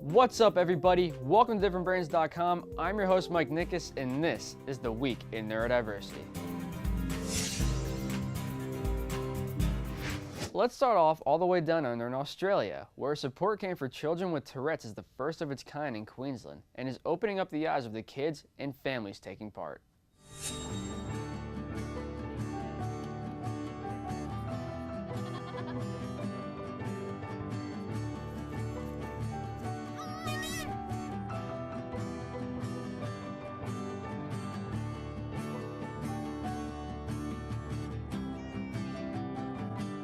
What's up, everybody? Welcome to differentbrains.com. I'm your host, Mike Nickas, and this is the Week in Neurodiversity. Let's start off all the way down under in Australia, where a support camp for children with Tourette's is the first of its kind in Queensland and is opening up the eyes of the kids and families taking part.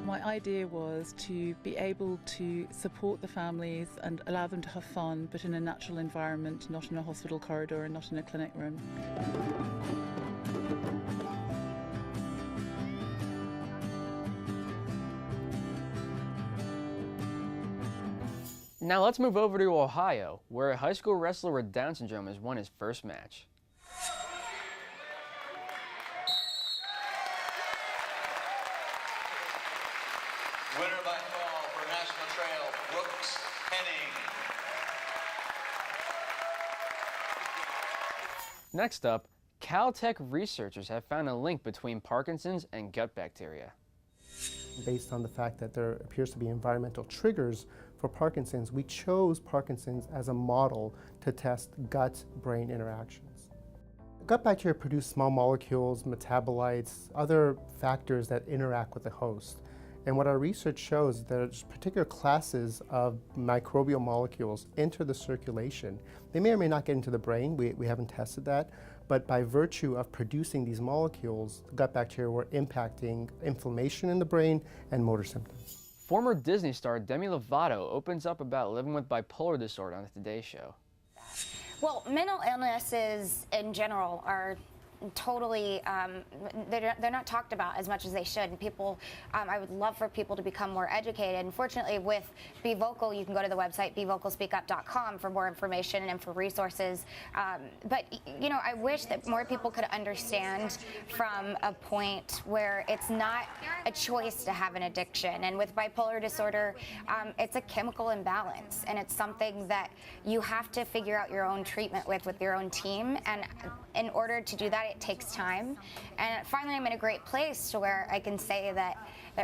My idea was to be able to support the families and allow them to have fun, but in a natural environment, not in a hospital corridor and not in a clinic room. Now let's move over to Ohio, where a high school wrestler with Down syndrome has won his first match. Winner by fall for National Trail, Brooks Henning. Next up, CalTech researchers have found a link between Parkinson's and gut bacteria. Based on the fact that there appears to be environmental triggers for Parkinson's, we chose Parkinson's as a model to test gut-brain interactions. Gut bacteria produce small molecules, metabolites, other factors that interact with the host. And what our research shows is that there's particular classes of microbial molecules enter the circulation. They may or may not get into the brain, we haven't tested that, but by virtue of producing these molecules, gut bacteria were impacting inflammation in the brain and motor symptoms. Former Disney star Demi Lovato opens up about living with bipolar disorder on the Today Show. Well, mental illnesses in general are totally, they're not talked about as much as they should. And people, I would love for people to become more educated. Unfortunately, with Be Vocal, you can go to the website bevocalspeakup.com for more information and for resources. But, you know, I wish that more people could understand from a point where it's not a choice to have an addiction. And with bipolar disorder, it's a chemical imbalance. And it's something that you have to figure out your own treatment with your own team. And in order to do that, it takes time. And finally, I'm in a great place to where I can say that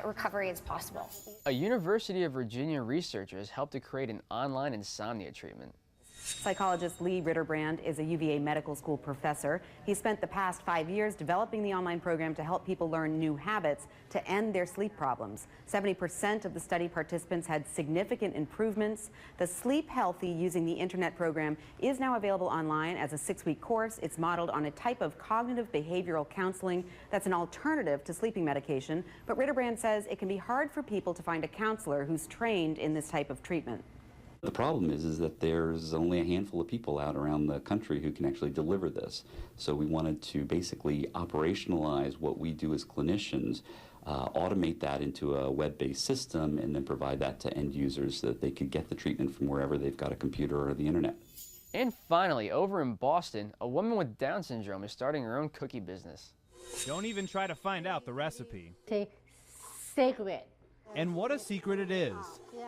recovery is possible. A University of Virginia researcher has helped to create an online insomnia treatment. Psychologist Lee Ritterbrand is a UVA medical school professor. He spent the past 5 years developing the online program to help people learn new habits to end their sleep problems. 70% of the study participants had significant improvements. The Sleep Healthy Using the Internet program is now available online as a 6-week course. It's modeled on a type of cognitive behavioral counseling that's an alternative to sleeping medication. But Ritterbrand says it can be hard for people to find a counselor who's trained in this type of treatment. The problem is that there's only a handful of people out around the country who can actually deliver this. So we wanted to basically operationalize what we do as clinicians, automate that into a web-based system, and then provide that to end users so that they could get the treatment from wherever they've got a computer or the internet. And finally, over in Boston, a woman with Down syndrome is starting her own cookie business. Don't even try to find out the recipe. Say secret. And what a secret it is.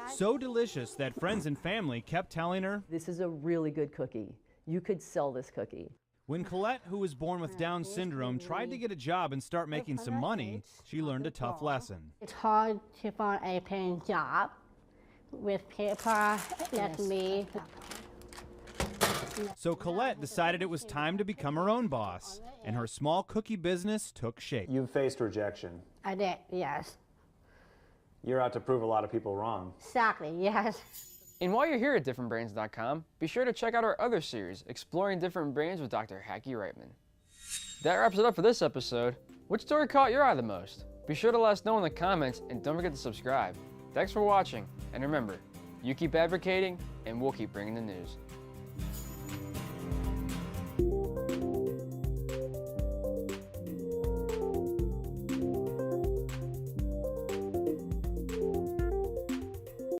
So delicious that friends and family kept telling her, "This is a really good cookie. You could sell this cookie." When Colette, who was born with Down syndrome, tried to get a job and start making some money, she learned a tough lesson. It's hard to find a paying job with people like me. So Colette decided it was time to become her own boss, and her small cookie business took shape. You've faced rejection. I did, yes. You're out to prove a lot of people wrong. Exactly, yes. And while you're here at differentbrains.com, be sure to check out our other series, Exploring Different Brains with Dr. Hackey Reitman. That wraps it up for this episode. Which story caught your eye the most? Be sure to let us know in the comments, and don't forget to subscribe. Thanks for watching, and remember, you keep advocating, and we'll keep bringing the news.